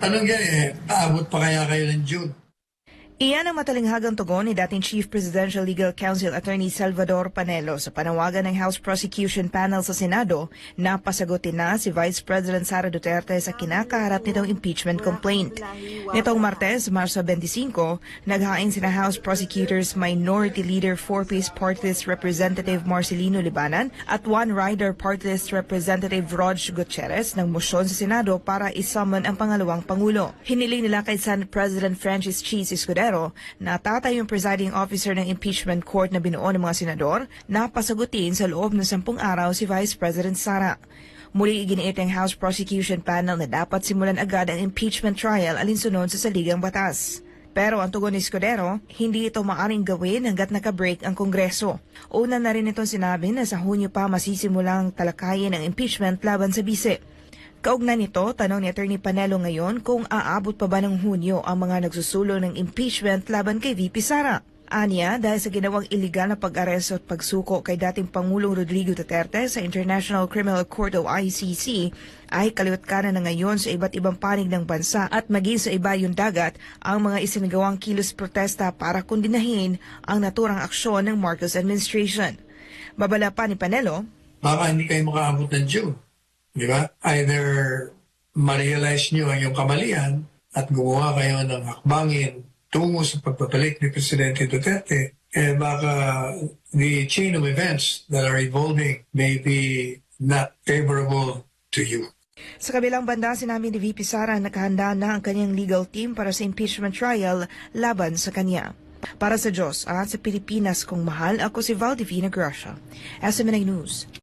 Anong yan aabot pa kaya kayo ng June? Iyan ang matalinghagang tugon ni dating Chief Presidential Legal Counsel Attorney Salvador Panelo sa panawagan ng House Prosecution Panel sa Senado na pasagutin na si Vice President Sara Duterte sa kinakaharap nitong impeachment complaint. Nitong Martes, Marso 25, naghain sina House Prosecutors Minority Leader 4-Piece Party List Representative Marcelino Libanan at One Rider Party List Representative Rog Gutierrez ng mosyon sa Senado para isummon ang pangalawang Pangulo. Hiniling nila kay Senate President Francis Cheese Escudero na tatay yung presiding officer ng impeachment court na binuo ng mga senador na pasagutin sa loob ng 10 araw si Vice President Sara. Muli iginiit ng House Prosecution Panel na dapat simulan agad ang impeachment trial alinsunod sa saligang batas. Pero ang tugon ni Escudero, hindi ito maaring gawin hanggat naka-break ang Kongreso. Una na rin itong sinabi na sa Hunyo pa masisimulang talakayin ang impeachment laban sa bise. Kaugnay nito, tanong ni Atty. Panelo ngayon kung aabot pa ba ng Hunyo ang mga nagsusulong ng impeachment laban kay VP Sara. Anya, dahil sa ginawang iligal na pag-aresto at pagsuko kay dating Pangulong Rodrigo Duterte sa International Criminal Court o ICC, ay kaliwat kanan na ngayon sa iba't ibang panig ng bansa at maging sa ibayong dagat ang mga isinagawang kilos protesta para kondinahin ang naturang aksyon ng Marcos administration. Babala pa ni Panelo, Baka hindi kayo makaabot ng June. Di ba? Either ma-realize nyo ang iyong kamalian at gumawa kayo ng hakbangin tungo sa pagpapalik ni Presidente Duterte, baka the chain of events that are evolving may be not favorable to you. Sa kabilang banda, sinabi ni VP Sara na nakahanda na ang kanyang legal team para sa impeachment trial laban sa kanya. Para sa Diyos at sa Pilipinas kong mahal, ako si Valdivina Gracia, SMNA News.